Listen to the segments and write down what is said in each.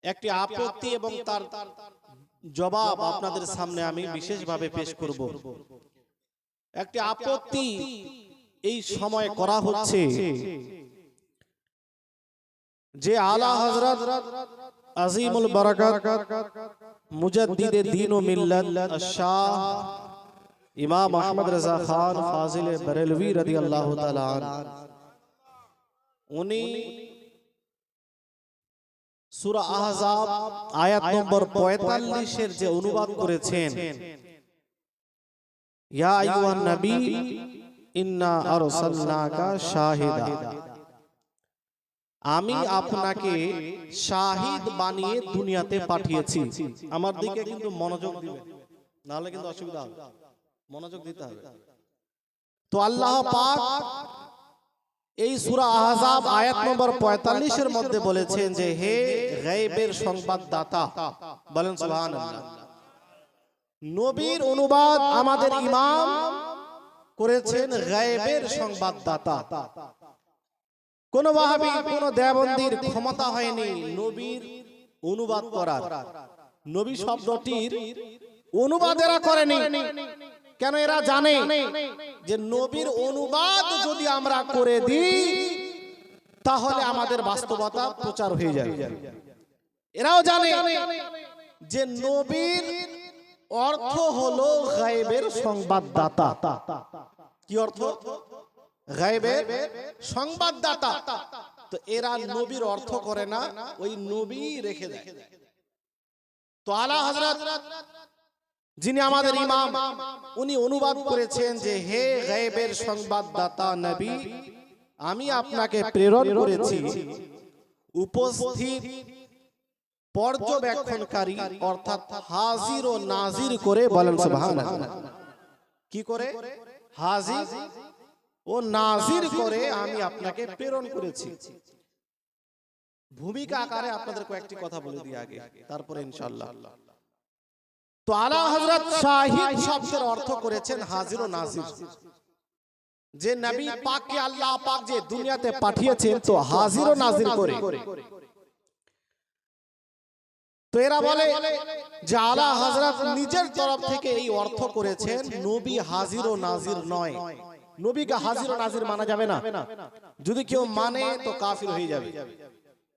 একটি আপত্তি এবং তার জবাব আপনাদের সামনে আমি বিশেষভাবে পেশ করব। একটি আপত্তি এই সময় করা হচ্ছে যে আলা হযরত আজিমুল বারাকাত মুজাদ্দিদে দ্বীন ও মিল্লাত শাহ ইমাম আহমদ রাজা খান ফাজিলে বরেলভী রাদিয়াল্লাহু তাআলা উনি সূরা আহজাব আয়াত নম্বর 45 এর যে অনুবাদ করেছেন, ইয়া আইয়ুহান নবী ইন্না আরসালনাকা শাহিদা, আমি আপনাকে শাহিদ বানিয়ে দুনিয়াতে পাঠিয়েছি। আমার দিকে কিন্তু মনোযোগ দিবেন, নাহলে কিন্তু অসুবিধা হবে, মনোযোগ দিতে হবে। তো আল্লাহ পাক এই সূরা আহজাব আয়াত নম্বর 45 এর মধ্যে বলেছেন যে হে গায়বের সংবাদদাতা, বলেন সুবহানাল্লাহ। নবীর অনুবাদ আমাদের ইমাম করেছেন গায়বের সংবাদদাতা। কোন ওয়াহাবী কোন দেওবন্দির ক্ষমতা হয়নি নবীর অনুবাদ করার। নবী শব্দটির অনুবাদ এরা করেনি, কেন? এরা জানে যে নবীর অনুবাদ যদি আমরা করে দিই তাহলে আমাদের বাস্তবতা প্রচার হয়ে যাবে। এরাও জানে যে নবীর অর্থ হলো গায়বের সংবাদদাতা। কি অর্থ? গায়বের সংবাদদাতা। তো এরা নবীর অর্থ করে না, ওই নবী রেখে দেয়। তো আলা হযরত যিনি আমাদের ইমাম, উনি অনুবাদ করেছেন যে হে গায়বের সংবাদদাতা নবী, আমি আপনাকে প্রেরণ করেছি উপস্থিত পর্যবেক্ষণকারী অর্থাৎ হাজির ও নাজির করে, বলেন সুবহানাল্লাহ। কি করে? হাজির ও নাজির করে আমি আপনাকে প্রেরণ করেছি। ভূমিকা আকারে আপনাদের কয়েকটি কথা বলে দিই আগে, তারপরে ইনশাআল্লাহ। তো আলা হযরত শাহিদ শব্দের অর্থ করেছেন হাজির ও নাজির। যে নবী পাককে আল্লাহ পাক যে দুনিয়াতে পাঠিয়েছেন তো হাজির ও নাজির করে। তো এরা বলে যে আলা হযরত নিজের তরফ থেকে এই অর্থ করেছেন, নবী হাজির ও নাজির নয়। নবীকে হাজির ও নাজির মানা যাবে না, যদি কেউ মানে তো কাফির হয়ে যাবে।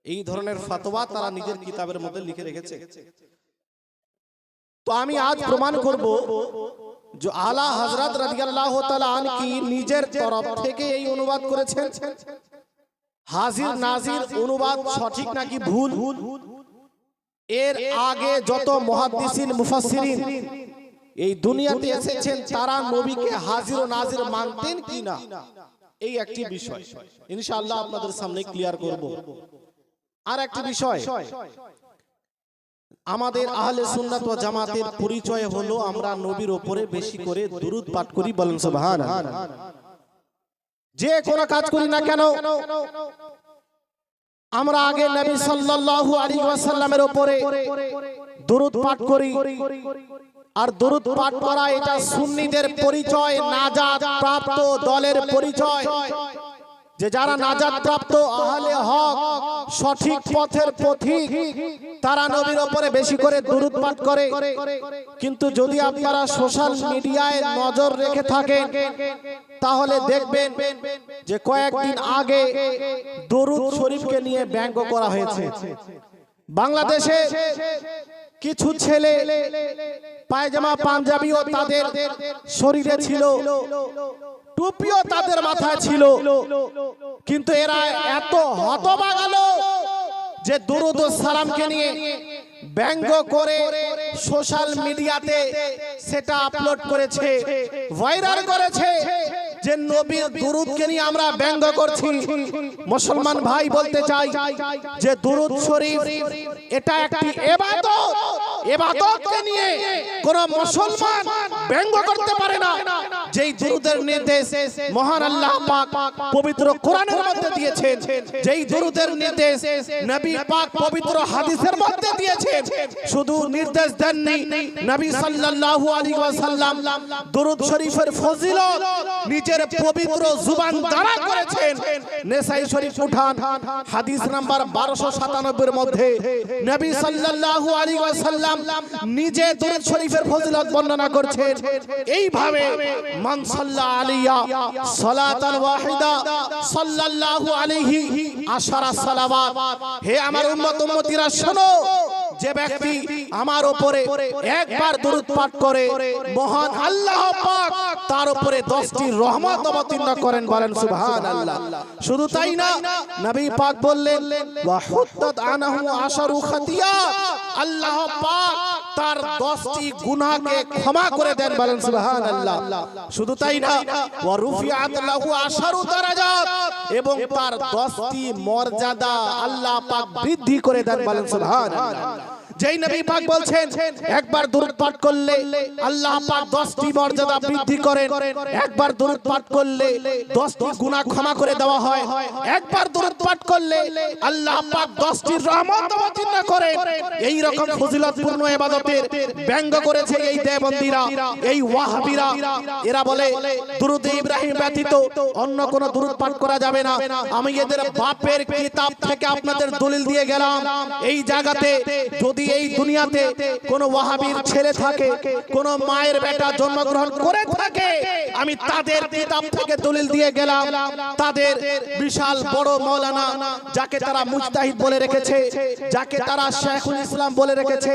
এই ধরনের ফতোয়া তারা নিজের কিতাবের মধ্যে লিখে রেখেছে। তো আমি আজ প্রমাণ করব যে আলা হযরত রাদিয়াল্লাহু তাআলা আনহু নিজের তরফ থেকে এই অনুবাদ করেছেন। হাজির নাজির অনুবাদ সঠিক নাকি ভুল, এর আগে যত মুহাদ্দিসিন মুফাসসিরিন এই দুনিয়াতে এসেছেন তারা নবীকে হাজির ও নাজির মানতেন কিনা, এই একটি বিষয় ইনশাআল্লাহ আপনাদের সামনে ক্লিয়ার করব। আর একটি বিষয়, আমাদের আহলে সুন্নাত ওয়াল জামাতের পরিচয় হলো আমরা নবীর উপরে বেশি করে দুরূদ পাঠ করি, বলেন সুবহানাল্লাহ। যে কোন কাজ করি না কেন আমরা আগে নবী সাল্লাল্লাহু আলাইহি ওয়াসাল্লামের উপরে দুরূদ পাঠ করি। আর দুরূদ পাঠ করা এটা সুন্নিদের পরিচয়, নাজাত প্রাপ্ত দলের পরিচয়। যে যারা নাজাত প্রাপ্ত আহলে হক সঠিক পথের পথিক তারা নবীর উপরে বেশি করে দুরূদ পাঠ করে। কিন্তু যদি আপনারা সোশ্যাল মিডিয়ায় নজর রেখে থাকেন তাহলে দেখবেন যে কয়েকদিন আগে দরুদ শরীফকে নিয়ে ব্যঙ্গ করা হয়েছে। বাংলাদেশে কিছু ছেলে পায়জামা পাঞ্জাবিও তাদের শরীরে ছিল, টুপিও তাদের মাথায় ছিল, কিন্তু এরা এত হতভাগালো যে দুরূদ ও সালামকে নিয়ে ব্যঙ্গ করে সোশ্যাল মিডিয়াতে সেটা আপলোড করেছে, ভাইরাল করেছে যে নবীর দুরূদকে নিয়ে আমরা ব্যঙ্গ করছি। মুসলমান ভাই বলতে চাই যে দুরূদ শরীফ এটা একটি ইবাদত, ইবাদতকে নিয়ে কোন মুসলমান ব্যঙ্গ করতে পারে না। যেই দুরূদের নির্দেশ মহান আল্লাহ পাক পবিত্র কোরআনের মধ্যে দিয়েছেন, যেই দুরূদের নির্দেশ নবী পাক পবিত্র হাদিসের মধ্যে দিয়েছেন, শুধু নির্দেশ দেননি, নবী সাল্লাল্লাহু আলাইহি ওয়াসাল্লাম দুরূদ শরীফের ফজিলত নিজের পবিত্র জুবান দ্বারা করেছেন। নেসাই শরীফ উঠান হাদিস নাম্বার 1297 এর মধ্যে নবী সাল্লাল্লাহু আলাইহি ওয়াসাল্লাম নিজে দুরূদ শরীফের ফজিলত বর্ণনা করছেন এইভাবে, মান সাল্লা আলাইয়া সালাতান ওয়াহিদা সাল্লাল্লাহু আলাইহি আশারা সালাওয়াত। হে আমার উম্মত উম্মতিরা শোনো, যে ব্যক্তি আমার উপরে একবার দুরূদ পাঠ করে মহান আল্লাহ পাক তার উপরে 10টি রহমত অবতীর্ণ করেন। বলেন সুবহানাল্লাহ। শুধু তাই না, নবী পাক বললেন ওয়া হুদ্দাত আনহু আশারু খাতিয়া, আল্লাহ পাক তার 10টি গুনাহকে ক্ষমা করে দেন। বলেন সুবহানাল্লাহ। শুধু তাই না, ওয়া রুফিআত লাহু আশারু দারাজাত, এবং তার 10টি মর্যাদা আল্লাহ পাক বৃদ্ধি করে দেন। বলেন সুবহানাল্লাহ। যেই নবী পাক বলছেন একবার দুরূদ পাঠ করলে আল্লাহ পাক 10টি মর্যাদা বৃদ্ধি করেন, একবার দুরূদ পাঠ করলে 10টি গুনাহ ক্ষমা করে দেওয়া হয়, একবার দুরূদ পাঠ করলে আল্লাহ পাক 10টি রহমত অবতীর্ণ করেন। এই রকম ফজিলতপূর্ণ ইবাদতের ব্যঙ্গ করেছে এই দেওবন্দীরা, এই ওয়াহাবীরা। এরা বলে দুরূদ ইব্রাহিম ব্যতীত অন্য কোন দুরূদ পাঠ করা যাবে না। আমি এদের বাপের কিতাব থেকে আপনাদের দলিল দিয়ে গেলাম। এই জায়গাতে যদি এই দুনিয়াতে কোন ওয়াহাবীর ছেলে থাকে, কোন মায়ের বেটা জন্মগ্রহণ করে থাকে, আমি তাদের কিতাব থেকে দলিল দিয়ে গেলাম। তাদের বিশাল বড় মাওলানা, যাকে তারা মুজতাহিদ বলে রেখেছে, যাকে তারা শেখুল ইসলাম বলে রেখেছে,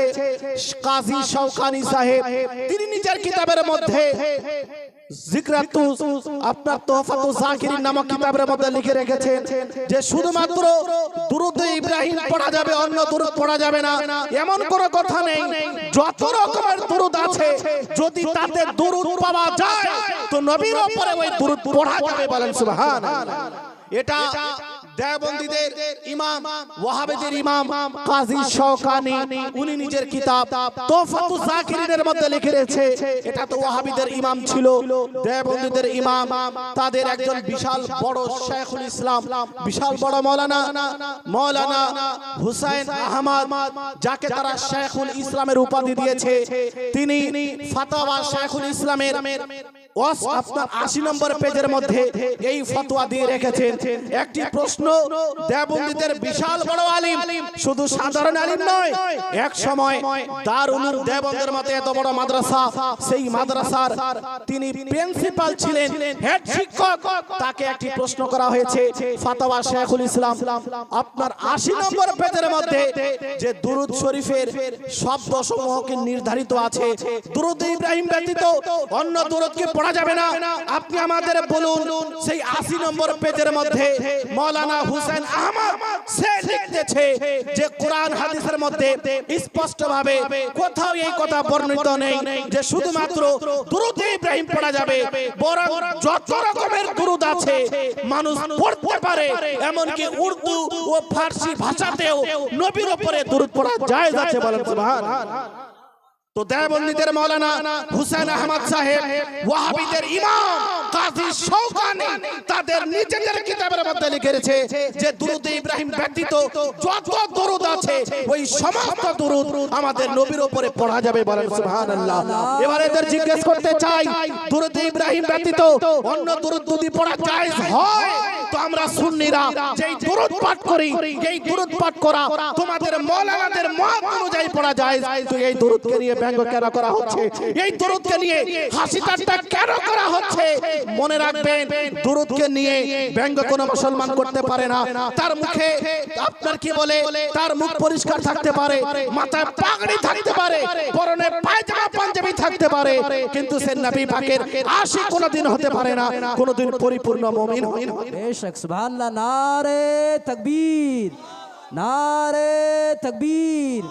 কাজী শওকানি সাহেব, তিনি নিজের কিতাবের মধ্যে জিকরাতুস আপনার তোহফাতুজ জাকিরিন নামক কিতাবের মধ্যে লিখে রেখেছেন যে শুধুমাত্র দুরূদ ইব্রাহিম পড়া যাবে, অন্য দুরূদ পড়া যাবে না, এমন কোনো কথা নেই। যত রকমের দুরূদ আছে, যদি তাতে দুরূদ পাওয়া যায় তো নবীর উপরে ওই দুরূদ পড়া যাবে। বলেন সুবহানাল্লাহ। এটা দেওবন্দীদের ইমাম, ওয়াহাবীদের ইমাম কাজী শওকানি, উনি নিজের কিতাব তোহফাতুজ জাকিরিনের মধ্যে লিখে রেখেছে। এটা তো ওয়াহাবীদের ইমাম ছিল, দেওবন্দীদের ইমাম, তাদের একজন বিশাল বড় শেখুল ইসলাম, বিশাল বড় মাওলানা হুসাইন আহমদ, যাকে তারা শেখুল ইসলামের উপাধি দিয়েছে, তিনি ফাতাওয়া শেখুল ইসলামের আপনার 80 নম্বর পেজের মধ্যে এই ফতোয়া দিয়ে রেখেছেন। একটি প্রশ্ন, দেওবন্দীদের বিশাল বড় আলিম, শুধু সাধারণ আলিম নয়, এক সময় দারুল উলুম দেওবন্দের মতে এত বড় মাদ্রাসা, সেই মাদ্রাসার তিনি প্রিন্সিপাল ছিলেন, হেড শিক্ষক। তাকে একটি প্রশ্ন করা হয়েছে ফাতাওয়া শেখুল ইসলাম আপনার 80 নম্বর পেজের মধ্যে যে দুরূদ শরীফের শব্দসমূহ কি নির্ধারিত আছে, দুরূদ ইব্রাহিম ব্যতীত অন্য দুরূদ কি পড়া যাবে না, আপনি আমাদের বলুন। সেই 80 নম্বর পেজের মধ্যে মাওলানা হুসাইন আহমদ সে লিখতেছে যে কোরআন হাদিসের মধ্যে স্পষ্টভাবে কোথাও এই কথা বর্ণিত নেই যে শুধুমাত্র দুরূদ ইব্রাহিম পড়া যাবে, বরং যত রকমের দুরূদ আছে মানুষ পড়তে পারে, এমনকি উর্দু ও ফার্সি ভাষাতেও নবীর উপরে দুরূদ পড়া জায়েজ আছে। বলেন সুবহানাল্লাহ। তো দেওবন্দীদের মাওলানা হুসাইন আহমদ সাহেব, ওয়াহাবীদের ইমাম কাজী শওকানি, তাদের নিজেদের কিতাবের মধ্যে লিখেছে যে দুরূদ ইব্রাহিম ব্যতীত যত দুরূদ আছে ওই সমস্ত দুরূদ আমাদের নবীর উপরে পড়া যাবে। বলেন সুবহানাল্লাহ। এবারে এদের জিজ্ঞেস করতে চাই, দুরূদ ইব্রাহিম ব্যতীত অন্য দুরূদ যদি পড়া জায়েজ হয়, তো আমরা সুন্নিরা যেই দুরূদ পাঠ করি, এই দুরূদ পাঠ করা তোমাদের মাওলানাদের মত অনুযায়ী পড়া জায়েজ, তো এই দুরূদকে নিয়ে ব্যঙ্গ কেন করা হচ্ছে, এই দুরূদকে নিয়ে হাসি ঠাট্টা কেন করা হচ্ছে? মনে রাখবেন, দুরূদকে নিয়ে ব্যঙ্গ কোনো মুসলমান করতে পারে না। তার মুখে আপনার কি বলে, তার মুখ পরিষ্কার থাকতে পারে, মাথায় পাগড়ি থাকতে পারে, পরনে পায়জামা পাঞ্জাবি থাকতে পারে, কিন্তু সে নবী পাকের আশিক কোনোদিন হতে পারে না, কোনোদিন পরিপূর্ণ মুমিন হয় না। বেশক সুবহানাল্লাহ। নারে তাকবীর, নারে তাকবীর,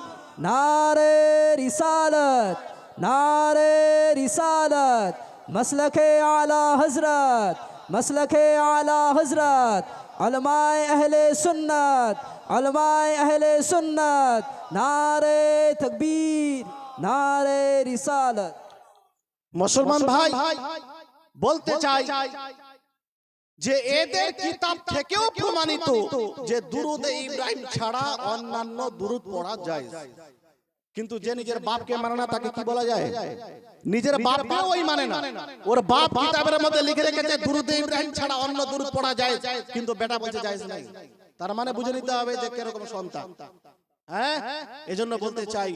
नारे रिसालत, नारे रिसालत, मसलके आला हजरत, मसलके आला हजरत, उलमाए अहले सुन्नत, उलमाए अहले सुन्नत, नारे तकबीर, नारे रिसालत। मुसलमान भाई, বলতে চাই যে এদের কিতাব থেকেও প্রমাণিত যে দুরুদে ইব্রাহিম ছাড়া অন্যান্য দুরুদ পড়া যায়, কিন্তু যে নিজের বাপকে মানে না তাকে কি বলা যায়? নিজের বাপকেও ওই মানে না। ওর বাপ কিতাবের মধ্যে লিখে রেখেছে দুরুদে ইব্রাহিম ছাড়া অন্য দুরুদ পড়া যায়, কিন্তু বেটা বলছে জায়েজ নাই। তার মানে বুঝে নিতে হবে যে কিরকম সন্তান। হ্যাঁ, এজন্য বলতে চাই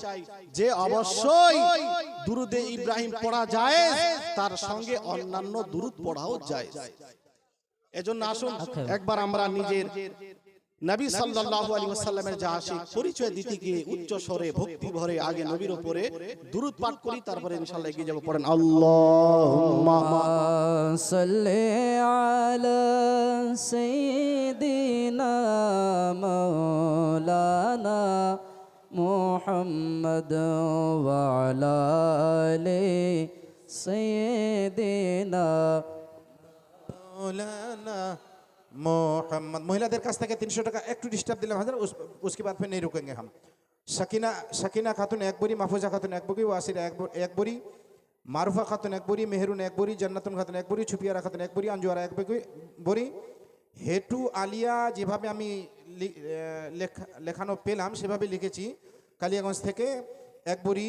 যে অবশ্যই দুরুদে ইব্রাহিম পড়া যায়, তার সঙ্গে অন্যান্য দুরুদ পড়াও যায়। এজন্য আসুন একবার আমরা নিজের নবী সাল্লাল্লাহু আলাইহি ওয়াসাল্লামের যে আশিক পরিচয় দিতে গিয়ে উচ্চ স্বরে ভক্তি ভরে আগে নবীর উপরে দুরূদ পাঠ করি, তারপরে ইনশাআল্লাহ এগিয়ে যাব। পড়েন আল্লাহুম্মা সাল্লি আলা সাইয়্যিদিনা মাওলানা মুহাম্মদ ওয়া আলা আলি সাইয়্যিদিনা मौलाना मोहम्मद। महिलाদের কাছ থেকে 300 টাকা একটু ডিস্টার্ব দিলাম হাজার, उसके बाद फिर नहीं रुकेंगे हम। शकीना खातून एक बोरी, महफूजा खातून एक बोरी, वासिर एक बोरी, मारूफा खातून एक बोरी, मेहरून एक बोरी, जन्नतुन खातून एक बोरी, छुपियारा खातून एक बोरी, अंजुआरा एक बोरी। হেটু আলিয়া যেভাবে আমি লেখানো পেলাম সেভাবে লিখেছি। কালিয়াগঞ্জ থেকে এক বড়ি,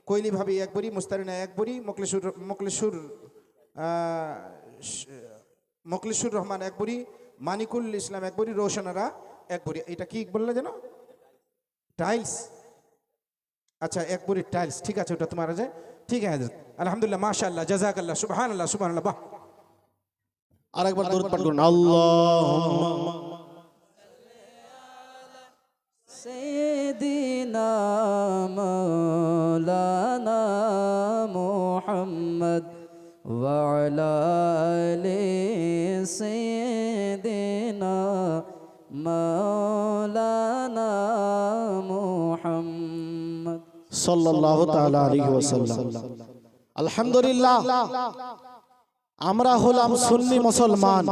কৈলি ভাবি এক বড়ি, মুস্তারিনা এক বড়ি, মোকলেশুর রহমান এক বড়ি, মানিকুল ইসলাম এক বড়ি, রোশনারা এক বড়ি। এটা কি বললে যেন? টাইলস। আচ্ছা, এক বড়ি টাইলস, ঠিক আছে, ওটা তোমার আছে। ঠিক আছে, আলহামদুলিল্লাহ, মাশাআল্লাহ, জাযাকাল্লাহ, সুবহানাল্লাহ, সুবহানাল্লাহ। বাহ, আরেকবার দরুদ পাঠ করুন। আল্লাহুম্মা সাইয়্যিদিনা মাওলানা মুহাম্মদ ওয়া আলা আলি সাইয়্যিদিনা মাওলানা মুহাম্মদ সাল্লাল্লাহু তাআলা আলাইহি ওয়াসাল্লাম। আলহামদুলিল্লাহ, আমরা হলাম সুন্নি মুসলমান,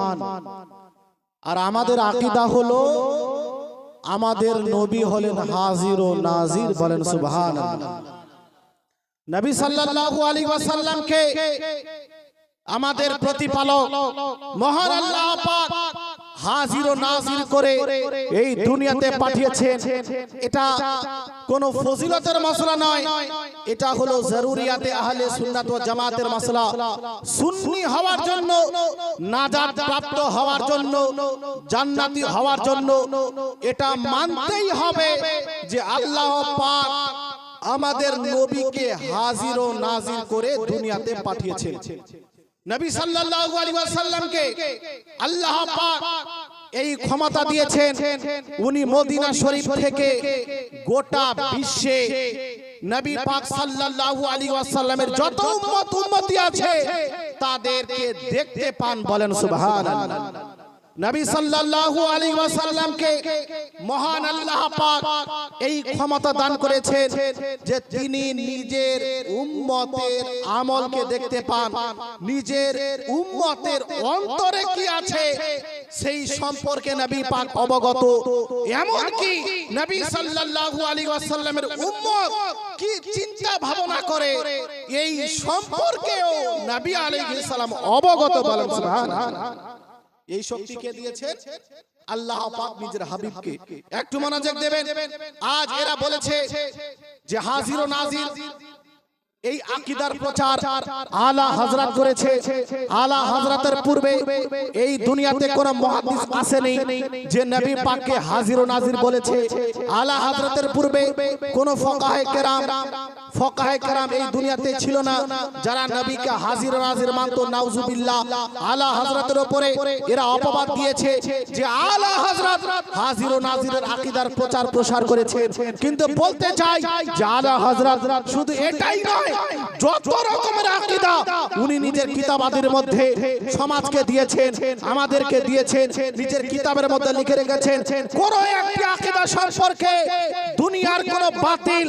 আর আমাদের আকীদা হলো আমাদের নবী হলেন হাজির ও নাজির। বলেন সুবহানাল্লাহ। নবী সাল্লাল্লাহু আলাইহি ওয়াসাল্লামকে আমাদের প্রতিপালক মহান আল্লাহ পাক হাজির ও নাজির করে এই দুনিয়াতে পাঠিয়েছেন। এটা কোনো ফজিলতের মাসলা নয়, এটা হলো জরুরিয়াতে আহলে সুন্নাত ওয়াল জামাতের মাসলা। সুন্নি হওয়ার জন্য, নাজাত প্রাপ্ত হওয়ার জন্য, জান্নাতি হওয়ার জন্য এটা মানতেই হবে যে আল্লাহ পাক আমাদের নবীকে হাজির ও নাজির করে দুনিয়াতে পাঠিয়েছেন। নবী সাল্লাল্লাহু আলাইহি ওয়াসাল্লামকে আল্লাহ পাক এই ক্ষমতা দিয়েছেন, উনি মদিনা শরীফ থেকে গোটা বিশ্বে নবী পাক সাল্লাল্লাহু আলাইহি ওয়াসাল্লামের যত উম্মতি আছে তাদেরকে দেখতে পান। বলেন সুবহানাল্লাহ। নবী সাল্লাল্লাহু আলাইহি ওয়াসাল্লামকে মহান আল্লাহ পাক এই ক্ষমতা দান করেছেন যে তিনি নিজের উম্মতের আমলকে দেখতে পান, নিজের উম্মতের অন্তরে কি আছে সেই সম্পর্কে নবী পাক অবগত। এমন কি নবী সাল্লাল্লাহু আলাইহি ওয়াসাল্লামের উম্মত কি চিন্তা ভাবনা করে এই সম্পর্কেও নবী আলাইহিস সালাম অবগত। বলেন সুবহানাল্লাহ। এই শক্তি কে দিয়েছেন? আল্লাহ পাক নিজের হাবিবকে। একটু মনোযোগ দেবেন। আজ এরা বলেছে যে হাজির ও নাজির, এই আকীদার প্রচার আলা হযরত করেছে। আলা হযরতের পূর্বে এই দুনিয়াতে কোন মুহাদ্দিস আসেনি যে নবী পাককে হাজির ও নাজির বলেছে। আলা হযরতের পূর্বে কোন ফুকাহায়ে কেরাম এই দুনিয়াতে ছিল না যারা নবীকে হাজির ও নাজির মানতো। নাউজুবিল্লাহ। আলা হযরতের উপরে এরা অপবাদ দিয়েছে যে আলা হযরত হাজির ও নাজিরের আকীদার প্রচার প্রসার করেছে। কিন্তু বলতে চাই যে আলা হযরত শুধু এটাই নয়, যত রকমের আকীদা উনি নিজের কিতাবাদের মধ্যে সমাজকে দিয়েছেন, আমাদেরকে দিয়েছেন, নিজের কিতাবের মধ্যে লিখে রেখেছেন। কোন একটি আকীদা সম্পর্কে দুনিয়ার কোন বাতিল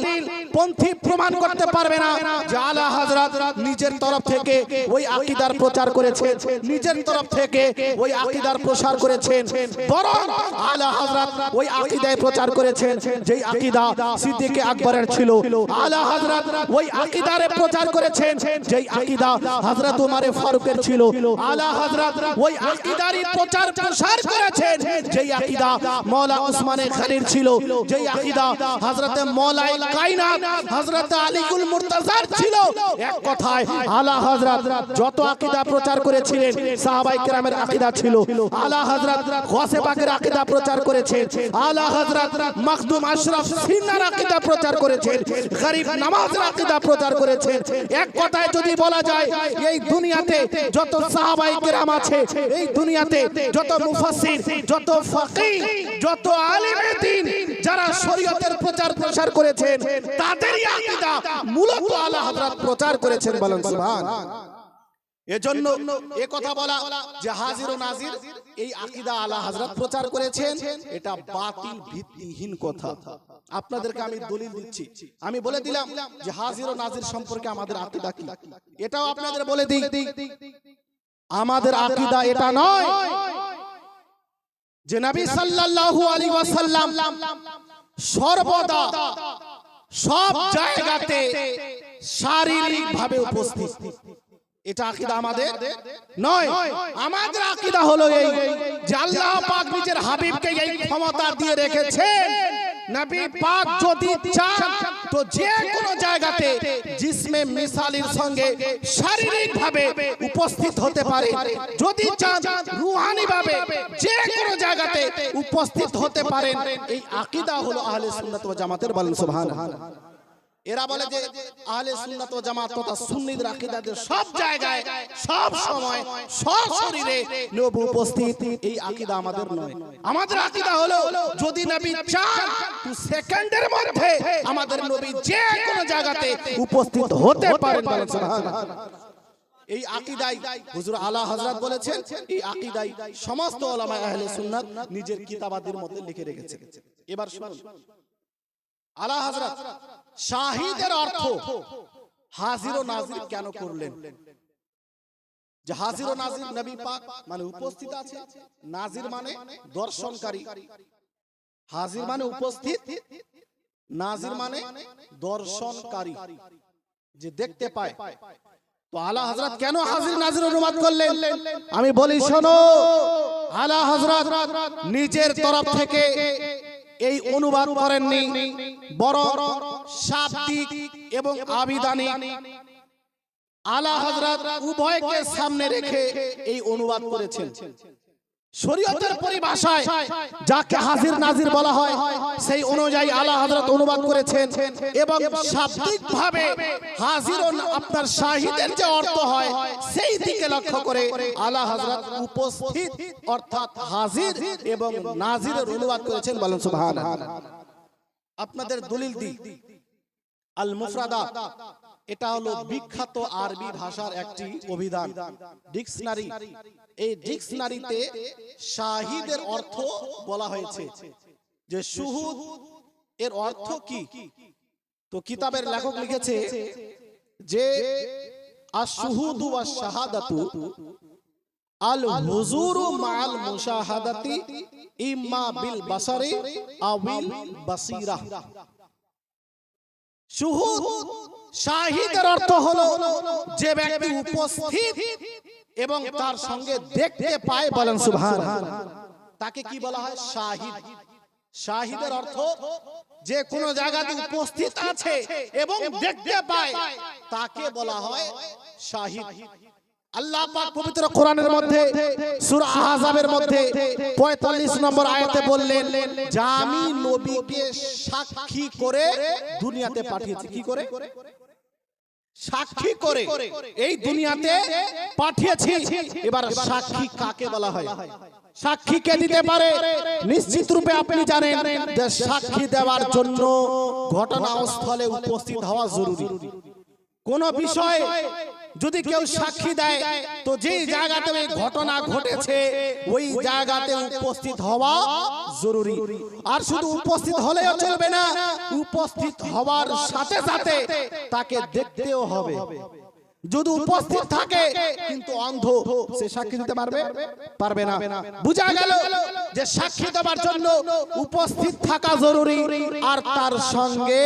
পন্থী প্রমাণ প্রমাণ করতে পারবে না যে আলা হযরত নিজের তরফ থেকে ওই আকীদার প্রচার করেছেন, নিজের তরফ থেকে ওই আকীদার প্রসার করেছেন, বরং আলা হযরত ওই আকীদায় প্রচার করেছেন যেই আকীদা সিদ্দিক আকবরের ছিল। আলা হযরত ওই আকীদারে প্রচার করেছেন যেই আকীদা হযরত ওমর ফারুকের ছিল। আলা হযরত ওই আকীদারই প্রচার প্রসার করেছেন যেই আকীদা মাওলা উসমানে খালির ছিল, যেই আকীদা হযরত মাওলাই কায়নাত হযরত আলীকুল মুর্তজার ছিল। এক কথায় আলা হযরত যত আকীদা প্রচার করেছিলেন সাহাবায়ে কেরামের আকীদা ছিল। আলা হযরত গাউসে পাকের আকীদা প্রচার করেছেন। আলা হযরত মখদুম আশরাফ সিন্নার আকীদা প্রচার করেছেন, গরিব নামাজের আকীদা প্রচার করেছেন। এক কথায় যদি বলা যায় এই দুনিয়াতে যত সাহাবায়ে কেরাম আছে, এই দুনিয়াতে যত মুফাসসির, যত ফাকিহ, যত আলেমে দ্বীন যারা শরীয়তের প্রচার প্রসার করেছেন তাদেরই আকীদা মূলত আলা হযরত প্রচার করেছেন। বলেন সুবহানাল্লাহ। এজন্য এই কথা বলা যে হাজির ও নাজির এই আকীদা আলা হযরত প্রচার করেছেন, এটা বাতিল ভিত্তিহীন কথা। আপনাদেরকে আমি দলিল দিচ্ছি। আমি বলে দিলাম যে হাজির ও নাজির সম্পর্কে আমাদের আকীদা কি, এটাও আপনাদের বলে দিই। আমাদের আকীদা এটা নয় যে নবী সাল্লাল্লাহু আলাইহি ওয়াসাল্লাম সর্বদা সব জায়গাতে শারীরিকভাবে উপস্থিত, এটা আকীদা আমাদের নয়। আমাদের আকীদা হলো এই যে আল্লাহ পাক নিজের হাবিবকে এই ক্ষমতা দিয়ে রেখেছেন, নবী পাক যদি চান তো যে কোনো জায়গাতে জিসমে মিসালির সঙ্গে শারীরিকভাবে উপস্থিত হতে পারে, যদি চান রূহানি ভাবে যে কোনো জায়গাতে উপস্থিত হতে পারেন। এই আকীদা হলো আহলে সুন্নাত ওয়াল জামাতের। বলেন সুবহানাল্লাহ। এরা বলে যে আহলে সুন্নাত ওয়াল জামাত তথা সুন্নিদের আকীদাতে সব জায়গায় সব সময় সশরীরে নবী উপস্থিত, এই আকীদা আমাদের নয়। আমাদের আকীদা হলো যদি নবী চান তো সেকেন্ডের মধ্যে আমাদের নবী যে কোনো জায়গাতে উপস্থিত হতে পারেন। বলেন সুবহানাল্লাহ। এই আকীদাই হুজুর আলা হযরত বলেছেন, এই আকীদাই সমস্ত উলামায়ে আহলে সুন্নাত নিজের কিতাবাদের মধ্যে লিখে রেখেছেন। এবার শুনুন আলা হযরত শাহিদের অর্থ হাজির ও নাজির কেন করলেন? যে হাজির ও নাজির নবী পাক মানে উপস্থিত আছে, নাজির মানে দর্শনকারী। হাজির মানে উপস্থিত, নাজির মানে দর্শনকারী, যে দেখতে পায়। তো আলা হযরত কেন হাজির নাজির অনুবাদ করলেন? আমি বলি শোনো, আলা হযরত নিজের তরফ থেকে এই অনুবাদ করেননি, বরং শাব্দিক এবং আবিধানিক আলা হযরত উভয়কে সামনে রেখে এই অনুবাদ করেছেন। শরীয়তের পরিভাষায় যাকে হাজির নাজির বলা হয় সেই অনুযায়ী আলা হযরত অনুবাদ করেছেন, এবং শাব্দিকভাবে হাজির ও আপনার শাহিদের যে অর্থ হয় সেই দিকে লক্ষ্য করে আলা হযরত উপস্থিত অর্থাৎ হাজির এবং নাজিরের অনুবাদ করেছেন। বলেন সুবহানাল্লাহ। আপনাদের দলিল দিই, আল মুফরাদাত এটা হলো বিখ্যাত আরবি ভাষার একটি অভিধান, ডিকশনারি। এই ডিকশনারিতে শাহিদের অর্থ বলা হয়েছে যে শুহুদ এর অর্থ কি। তো কিতাবের লেখক লিখেছে যে আশ-শুহুদু ওয়াশ-শাহাদাতু আল হুজুরু মাআল মুশাহাদাতি ইম্মা বিল বাসারি আওয়াল বাসিরা। শুহুদ শাহিদের অর্থ হলো যে ব্যক্তি উপস্থিত এবং তার সঙ্গে দেখতে পায়। বলেন সুবহানাল্লাহ। তাকে কি বলা হয়? শাহিদ। শাহিদের অর্থ যে কোন জায়গাতে উপস্থিত আছে এবং দেখতে পায়, তাকে বলা হয় শাহিদ। আল্লাহ পাক পবিত্র কোরআনের মধ্যে সূরা আহজাবের মধ্যে 45 নম্বর আয়াতে বললেন যে আমি নবীকে সাক্ষী করে দুনিয়াতে পাঠিয়েছি। কি করে? সাক্ষী করে এই দুনিয়াতে পাঠিয়েছি। এবার সাক্ষী কাকে বলা হয়? সাক্ষী কে দিতে পারে? নিশ্চিত রূপে আপনি জানেন যে সাক্ষী দেওয়ার জন্য ঘটনাস্থলে উপস্থিত হওয়া জরুরি। কোন বিষয় যদি কেউ সাক্ষী দেয় তো যে জায়গাতে ওই ঘটনা ঘটেছে ওই জায়গাতে উপস্থিত হওয়া জরুরি। আর শুধু উপস্থিত হলেও চলবে না, উপস্থিত হওয়ার সাথে সাথে তাকে দেখতেও হবে। যদি উপস্থিত থাকে কিন্তু অন্ধ, সে সাক্ষী দিতে পারবে না। বুঝা গেল যে সাক্ষী দেওয়ার জন্য উপস্থিত থাকা জরুরি আর তার সঙ্গে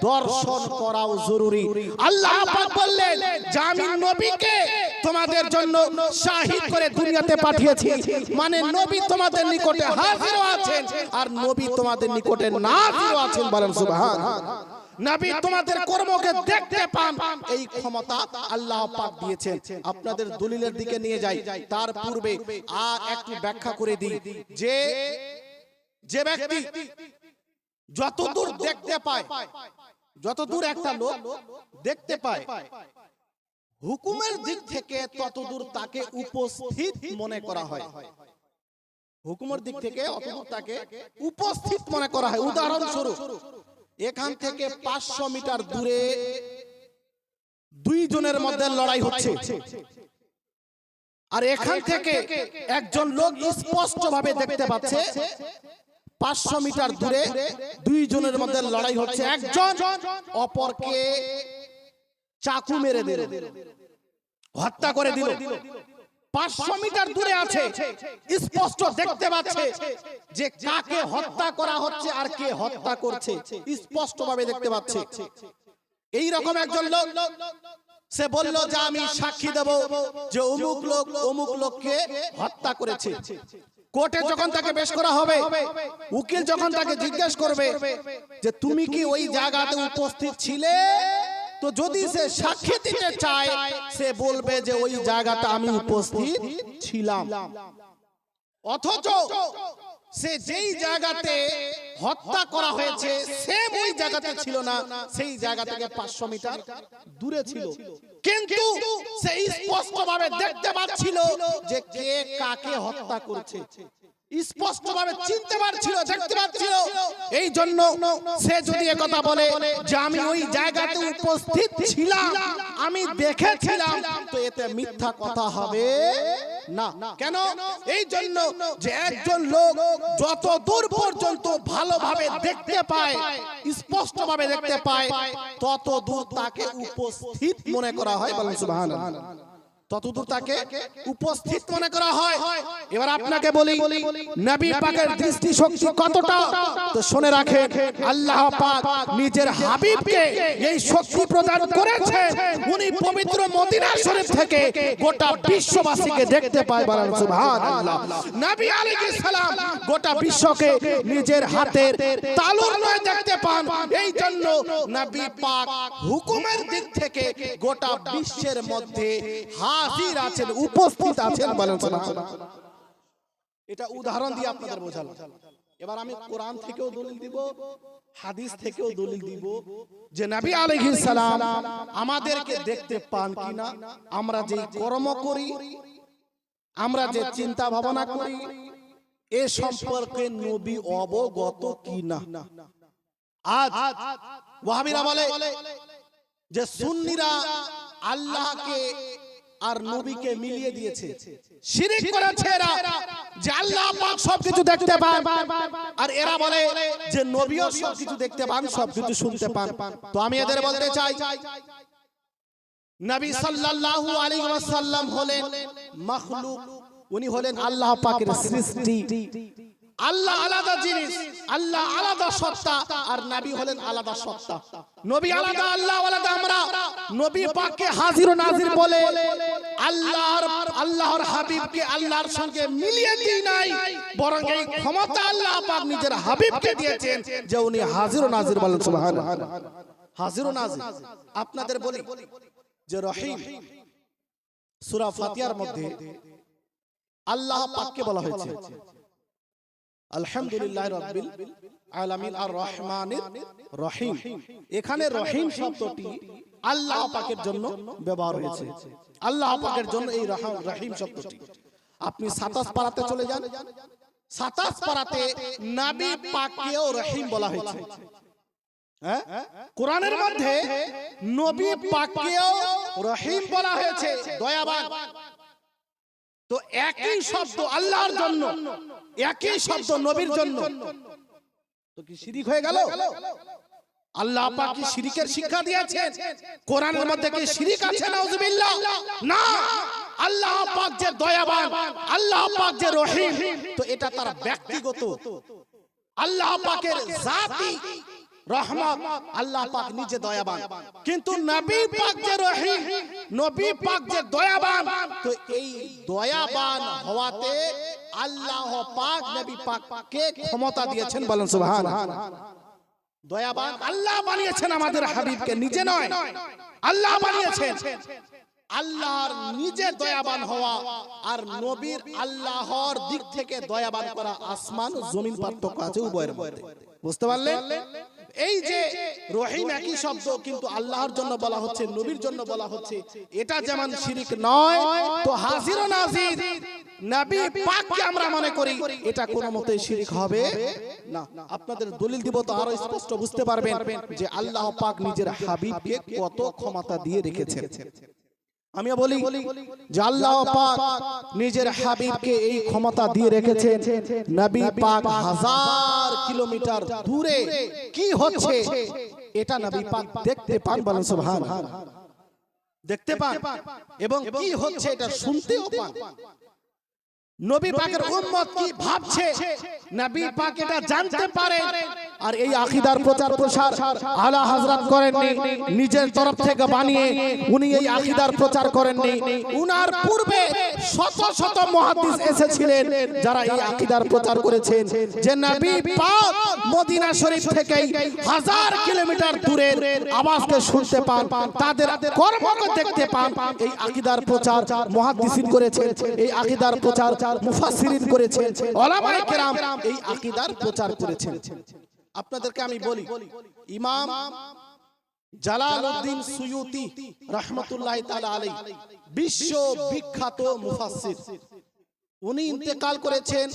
দর্শন করাও জরুরি। আল্লাহ পাক বললেন যে আমি নবীকে তোমাদের জন্য শাহিদ করে দুনিয়াতে পাঠিয়েছি, মানে নবী তোমাদের নিকটে হাজির আছেন আর নবী তোমাদের নিকটে নাযির আছেন। বলেন সুবহানাল্লাহ। নবী তোমাদের কর্মকে দেখতে পান, এই ক্ষমতা আল্লাহ পাক দিয়েছেন। আপনাদের দলিলের দিকে নিয়ে যাই, তার পূর্বে আর একটু ব্যাখ্যা করে দিই যে ব্যক্তি যতদূর দেখতে পায়, যতদূর একটা লোক দেখতে পায় হুকুমের দিক থেকে ততদূর তাকে উপস্থিত মনে করা হয়। হুকুমের দিক থেকে অতদূর তাকে উপস্থিত মনে করা হয়। উদাহরণস্বরূপ এখান থেকে 500 মিটার দূরে দুইজনের মধ্যে লড়াই হচ্ছে, আর এখান থেকে একজন লোক স্পষ্ট ভাবে দেখতে পাচ্ছে 500 মিটার দূরে দুইজনের মধ্যে লড়াই হচ্ছে। একজন অপরকে চাকু মেরে দিল, হত্যা করে দিল। 500 মিটার দূরে আছে, স্পষ্ট দেখতে পাচ্ছে যে কাকে হত্যা করা হচ্ছে আর কে হত্যা করছে, স্পষ্ট ভাবে দেখতে পাচ্ছে। এই রকম একজন লোক সে বলল যে আমি সাক্ষী দেব যে অমুক লোক অমুক লোককে হত্যা করেছে। কোর্টে যখন তাকে পেশ করা হবে, উকিল যখন তাকে জিজ্ঞেস করবে যে তুমি কি ওই জায়গাতে উপস্থিত ছিলে, তো যদি সে সাক্ষী দিতে চায় সে বলবে যে ওই জায়গাতে আমি উপস্থিত ছিলাম। অথচ সে যেই জায়গাতে হত্যা করা হয়েছে সেম ওই জায়গাতে ছিল না, সেই জায়গা থেকে 500 মিটার দূরে ছিল, কিন্তু সে স্পষ্টভাবে দেখতে পাচ্ছিল যে কে কাকে হত্যা করেছে, স্পষ্টভাবে চিনতে পারছিল, দেখতে পাচ্ছিল। এই জন্য সে যদি একথা বলে যে আমি ওই জায়গাতে উপস্থিত ছিলাম, আমি দেখেছিলাম, তো এতে মিথ্যা কথা হবে না। কেন? এই জন্য যে একজন লোক যত দূর পর্যন্ত ভালোভাবে দেখতে পায়, স্পষ্টভাবে দেখতে পায়, তত দূর তাকে উপস্থিত মনে করা হয়। বলেন সুবহানাল্লাহ। ততদূর তাকে উপস্থিত মনে করা হয়। এবার আপনাকে বলি নবী পাকের দৃষ্টি শক্তি কতটা, তো শুনে রাখেন আল্লাহ পাক নিজের হাবিবকে এই শক্তি প্রদান করেছে। উনি পবিত্র মদিনা শরীফ থেকে গোটা বিশ্ববাসীকে দেখতে পায়। বলেন সুবহানাল্লাহ। নবী আলাইহিস সালাম গোটা বিশ্বকে নিজের হাতের তালুর নয় দেখতে পান। এই জন্য নবী পাক হুকুমের দিক থেকে গোটা বিশ্বের মধ্যে হাজির আছেন, উপস্থিত আছেন। বলেন সুবহানাল্লাহ। এটা উদাহরণ দিয়ে আপনাদের বোঝালাম। এবার আমি কোরআন থেকেও দলিল দিব, হাদিস থেকেও দলিল দিব যে নবী আলাইহিস সালাম আমাদেরকে দেখতে পান কিনা, আমরা যে কর্ম করি, আমরা যে চিন্তা ভাবনা করি, এ সম্পর্কে নবী অবগত কিনা। আজ ওয়াহাবিরা বলে যে সুন্নিরা আল্লাহকে আর নবীকে মিলিয়ে দিয়েছে, শিরক করেছে এরা, যে আল্লাহ পাক সবকিছু দেখতে পান, আর এরা বলে যে নবীও সবকিছু দেখতে পান, সবকিছু শুনতে পান। তো আমি এদের বলতে চাই নবী সাল্লাল্লাহু আলাইহি ওয়াসাল্লাম হলেন মাখলুক, উনি হলেন আল্লাহ পাকের সৃষ্টি। আল্লাহ আলাদা জিনিস, আল্লাহ আলাদা সত্তা, আর নবী হলেন আলাদা সত্তা। নবী আলাদা, আল্লাহ আলাদা। আমরা নবী পাককে হাজির ও নাজির বলে আল্লাহর হাবিবকে আল্লাহর সঙ্গে মিলিয়ে দিই নাই, বরং এই ক্ষমতা আল্লাহ পাক নিজের হাবিবকে দিয়েছেন যে উনি হাজির ও নাজির। বলেন সুবহানাল্লাহ। হাজির ও নাজির। আপনাদের বলি যে রহিম সূরা ফাতিহার মধ্যে আল্লাহ পাককে বলা হয়েছে আলহামদুলিল্লাহ রাব্বিল আলামিন আর রহমানির রহিম। এখানে রহিম শব্দটি আল্লাহ পাকের জন্য ব্যবহার হয়েছে, আল্লাহ পাকের জন্য এই রহিম শব্দটি। আপনি 27 পারাতে চলে যান, 27 পারাতে নবী পাককেও রহিম বলা হয়েছে। কোরআনের মধ্যে নবী পাককেও রহিম বলা হয়েছে, দয়াবান। তো একই শব্দ আল্লাহর জন্য, একই শব্দ নবীর জন্য, তো কি শিরিক হয়ে গেল? আল্লাহ পাক কি শিরিকের শিক্ষা দিয়েছেন? কোরআনের মধ্যে কি শিরিক আছে? নাউজুবিল্লাহ। না, আল্লাহ পাক যে দয়াবান, আল্লাহ পাক যে রহিম, তো এটা তার ব্যক্তিগত, আল্লাহ পাকের জাতি রহমত। আল্লাহ পাক নিজে দয়াবান, কিন্তু নবী পাক যে রহিম, নবী পাক যে দয়াবান, তো এই দয়াবান হওয়াতে আল্লাহ পাক নবী পাককে ক্ষমতা দিয়েছেন। বলেন সুবহানাল্লাহ। দয়াবান আল্লাহ বানিয়েছেন আমাদের হাবিবকে, নিজে নয়, আল্লাহ বানিয়েছেন। আল্লাহর নিজে দয়াবান হওয়া আর নবীর আল্লাহর দিক থেকে দয়াবান করা, আসমান ও জমিন পার্থক্য আছে উভয়ের মধ্যে। বুঝতে পারলেন? এই যে রহিম একই শব্দ, কিন্তু আল্লাহর জন্য বলা হচ্ছে, নবীর জন্য বলা হচ্ছে, এটা যেমন শিরিক নয়, তো হাজির ও নাজির নবী পাককে আমরা মনে করি, এটা কোনো মতে শিরিক হবে না। আপনাদের দলিল দিব তো আরো স্পষ্ট বুঝতে পারবেন যে আল্লাহ পাক নিজের হাবিবকে কত ক্ষমতা দিয়ে রেখেছেন। আমি বলি যে আল্লাহ পাক নিজের হাবিবকে এই ক্ষমতা দিয়ে রেখেছেন। নবী পাক 1000 কিলোমিটার দূরে কি হচ্ছে এটা নবী পাক দেখতে পান। বলেন সুবহানাল্লাহ। দেখতে পান এবং কি হচ্ছে এটা শুনতেও পান। নবী পাকের উম্মত কি ভাবছে নবী পাক এটা জানতে পারে। আর এই আকীদার প্রচার প্রসার আলা হযরত করেননি, নিজের তরফ থেকে বানিয়ে উনি এই আকীদার প্রচার করেননি। উনার পূর্বে শত শত মুহাদ্দিস এসেছিলেন যারা এই আকীদার প্রচার করেছেন যে নবী পাক মদিনা শরীফ থেকে 1000 কিলোমিটার দূরের আওয়াজকে শুনতে পান, তাদের কর্মকে দেখতে পান। এই আকীদার প্রচার মুহাদ্দিসিন করেছেন, এই আকীদার প্রচার মুফাসসিরিন করেছেন, উলামায়ে কেরাম এই আকীদার প্রচার করেছেন। আপনাদেরকে আমি বলি, ইমাম জালালউদ্দিন সুয়ুতি রাহমাতুল্লাহি তাআলা আলাইহি বিশ্ব বিখ্যাত মুফাসসির, উনি ইন্তেকাল করেছেন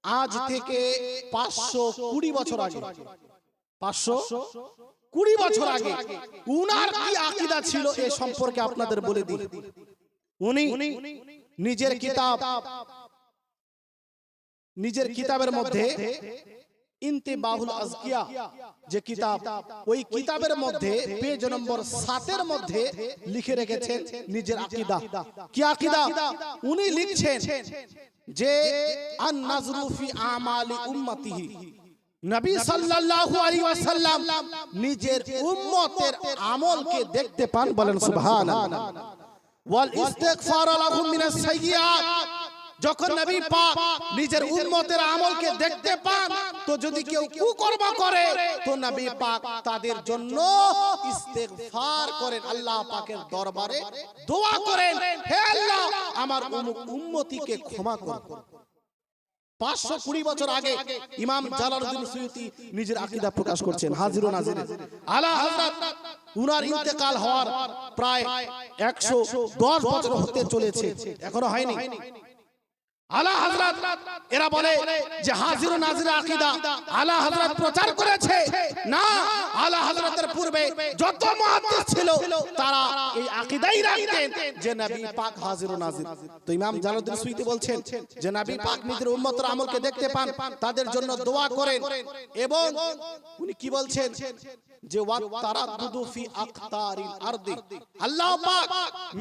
আজ থেকে 520 বছর আগে। 520 বছর আগে উনার কি আকীদা ছিল এ সম্পর্কে আপনাদের বলে দিই। উনি নিজের কিতাবের মধ্যে ইন্তিবাহুল আজকিয়া যে কিতাব, ওই কিতাবের মধ্যে পেজ নম্বর 7 এর মধ্যে লিখে রেখেছেন নিজের আকীদা। কি আকীদা? উনি লিখছেন যে আন নাজরু ফি আমালি উম্মতিহি, নবী সাল্লাল্লাহু আলাইহি ওয়াসাল্লাম নিজের উম্মতের আমলকে দেখতে পান। বলেন সুবহানাল্লাহ। ওয়াল ইস্তিগফার লাহুম মিনাস সাইয়্যাত, যখন নবী পাক নিজের উম্মতের আমলকে দেখতে পান, তো যদি কেউ কুকর্ম করে তো নবী পাক তাদের জন্য ইস্তিগফার করেন, আল্লাহ পাকের দরবারে দোয়া করেন, হে আল্লাহ আমার উম্মতিকে ক্ষমা করুন। 520 বছর আগে ইমাম জালালউদ্দিন সুয়ুতি নিজের আকীদা প্রকাশ করছেন। হাজির ও নাজির, আলা হযরত উনার ইন্তেকাল হওয়ার প্রায় 110 বছর হতে চলেছে, এখনো হয়নি। আলা হযরত এরা বলে যে হাজির ও নাজির আকীদা আলা হযরত প্রচার করেছে না, আলা হযরতের পূর্বে যত মুহাদ্দিস ছিল তারা এই আকীদাই রাখতেন যে নবী পাক হাজির ও নাজির। তো ইমাম জালালউদ্দিন সুয়ুতি বলছেন যে নবী পাক নিজের উম্মতের আমলকে দেখতে পান, তাদের জন্য দোয়া করেন, এবং উনি কি বলছেন যে ওয়াত তারাদ্দুদু ফি আকতারিল আরদি, আল্লাহ পাক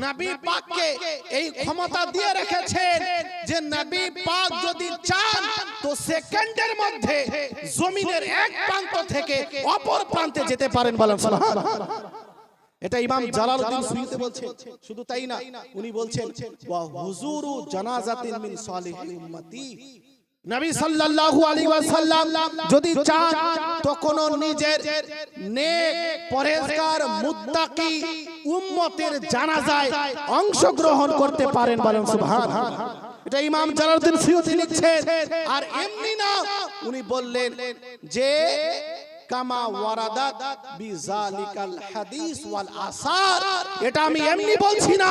নবী পাককে এই ক্ষমতা দিয়ে রেখেছেন যে নবী পাক যদি চান তো সেকেন্ডের মধ্যে জমিনের এক প্রান্ত থেকে অপর প্রান্তে যেতে পারেন। বলেন সুবহানাল্লাহ। এটা ইমাম জালালউদ্দিন সুয়ুতি বলছেন। শুধু তাই না, উনি বলছেন ওয়া হুজুরু জানাজাতিন মিন সালিহি উম্মতি, নবী সাল্লাল্লাহু আলাইহি ওয়াসাল্লাম যদি চান তো কোন নিজের নেক পরহেজগার মুত্তাকি উম্মতের জানাজায় অংশগ্রহণ করতে পারেন। বলেন সুবহানাল্লাহ। এটা ইমাম জালালউদ্দিন সুয়ুতি লিখছেন। আর এমনি না, উনি বললেন যে কামা ওয়ারাদাত বিজালিকাল হাদিস ওয়াল আসার। এটা আমি এমনি বলছি না,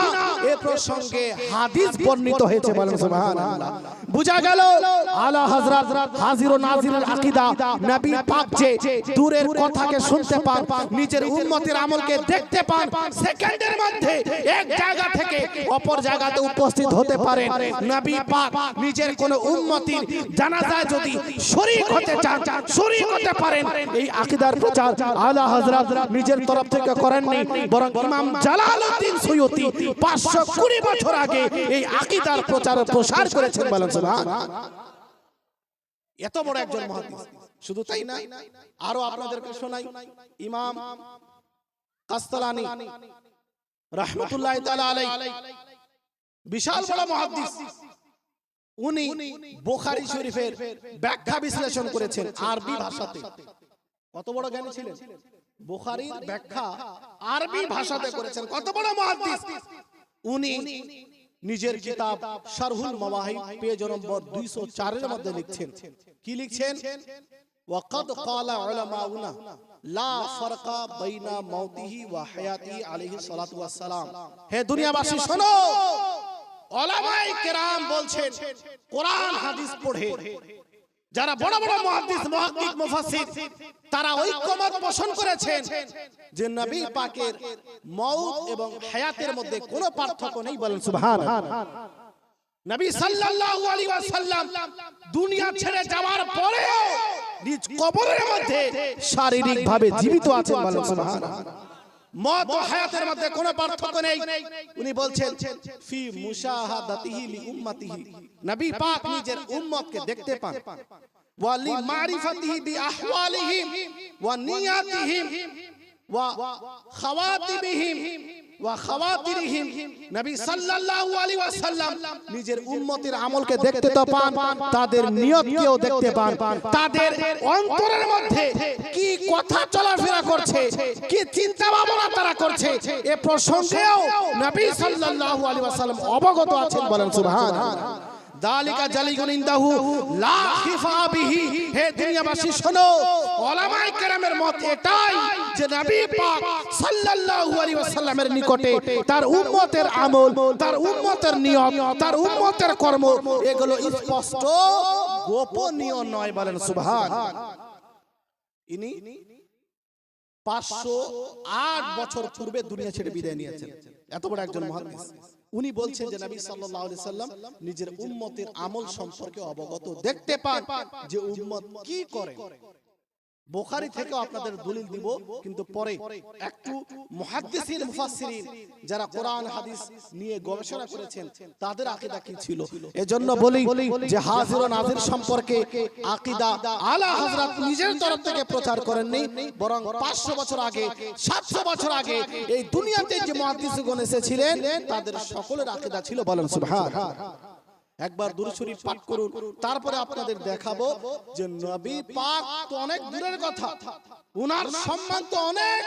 এই প্রসঙ্গে হাদিস বর্ণিত হয়েছে, বলেন সুবহানাল্লাহ। বুঝা গেল আলা হযরত হাজির ও নাজিরের আকীদা, নবী পাক যে দূরের কথাকে শুনতে পান, নিজের উম্মতের আমলকে দেখতে পান, সেকেন্ডের মধ্যে এক জায়গা থেকে অপর জায়গাতে উপস্থিত হতে পারেন। নবী পাক নিজের কোন উম্মতির জানাজায় যদি শরীক হতে চান, শরীক হতে পারেন। এই আকীদার প্রচার আলা হযরত নিজের তরফ থেকে করেননি, বরং ইমাম জালালউদ্দিন সুয়ুতী 520 বছর আগে এই আকীদার প্রচার ও প্রসার করেছেন, বলেন সুবহানাল্লাহ। এত বড় একজন মুহাদ্দিস। শুধু তাই না, আরো আপনাদেরকে শোনাই, ইমাম কাসতালানী রাহমাতুল্লাহি তাআলা আলাইহি, বিশাল বড় মুহাদ্দিস। উনি বুখারী শরীফের ব্যাখ্যা বিশ্লেষণ করেছেন আরবি ভাষাতে। কত বড় জ্ঞানী ছিলেন! বুখারীর ব্যাখ্যা আরবি ভাষাতে করেছেন। কত বড় মুহাদ্দিস! উনি নিজের কিতাব শারহুল মাওয়াহিব পেজ নম্বর 204 এর মধ্যে লিখছেন, কি লিখছেন? ওয়াকাদ ক্বালা উলামাউনা লা ফারকা বাইনা মাউতিহি ওয়া হায়াতিহি আলাইহিস সালাতু ওয়াস সালাম। হে দুনিয়াবাসী শোনো, উলামায়ে কেরাম বলছেন, কোরআন হাদিস পড়ে যারা বড় বড় মুহাদ্দিস, মুহাক্কিক, মুফাসসির, তারা ঐক্যমত পোষণ করেছেন যে নবী পাকের মওত এবং হায়াতের মধ্যে কোনো পার্থক্য নেই, বলেন সুবহানাল্লাহ। নবী সাল্লাল্লাহু আলাইহি ওয়াসাল্লাম দুনিয়া ছেড়ে যাওয়ার পরেও নিজ কবরের মধ্যে শারীরিকভাবে জীবিত আছেন, বলেন সুবহানাল্লাহ। মওত ও হায়াতের মধ্যে কোনো পার্থক্য নেই। উনি বলছেন ফি মুশাহাদাতিহি লি উম্মতিহি, নবী পাক নিজের উম্মতকে দেখতে পান, ওয়া লি মারিফাতিহি বি আহওয়ালিহিম ওয়া নিয়াতিহিম ওয়া খাওয়াতিবিহিম ওয়া খাওয়াতিরিহিম। নবী সাল্লাল্লাহু আলাইহি ওয়াসাল্লাম নিজের উম্মতের আমলকে দেখতে তো পান, তাদের নিয়তকেও দেখতে পান, তাদের অন্তরের মধ্যে কি কথা চলাফেরা করছে, কি চিন্তা ভাবনা তারা করছে, এ প্রসঙ্গেও নবী সাল্লাল্লাহু আলাইহি ওয়াসাল্লাম অবগত আছেন, বলেন সুবহানাল্লাহ। দালিকা জালিগুন ইনদাহু লা খিফা বিহি। হে দুনিয়াবাসী শোনো, উলামায়ে কেরামের মত এটাই যে নবী পাক সাল্লাল্লাহু আলাইহি ওয়াসাল্লামের নিকটে তার উম্মতের আমল, তার উম্মতের নিয়ত, তার উম্মতের কর্ম, এগুলো স্পষ্ট গোপনীয় নয়, বলেন সুবহানাল্লাহ। ইনি 508 বছর পূর্বে দুনিয়া ছেড়ে বিদায় নিয়েছেন, এত বড় একজন মুহাদ্দিস। উনি বলছেন যে নবী সাল্লাল্লাহু আলাইহি সাল্লাম নিজের উম্মতের আমল সম্পর্কে অবগত, দেখতে পান যে উম্মত কি করে। বুখারী থেকে আপনাদের দলিল দিব, কিন্তু পরে একটু মুহাদ্দিসিন, মুফাসসিরিন যারা কোরআন হাদিস নিয়ে গবেষণা করেছেন তাদের আকীদা কি ছিল। এজন্য বলি যে হাজির ও নাজির সম্পর্কে আকীদা আলা হযরত নিজের তরফ থেকে প্রচার করেননি, বরং 500 বছর আগে, 700 বছর আগে এই দুনিয়াতে যে মুহাদ্দিসগণ এসেছিলেন তাদের সকলের আকীদা ছিল, বলেন সুবহানাল্লাহ। একবার দুরূদ শরীফ পাঠ করুন, তারপরে আপনাদের দেখাবো যে নবী পাক তো অনেক দূরের কথা, উনার সম্মান তো অনেক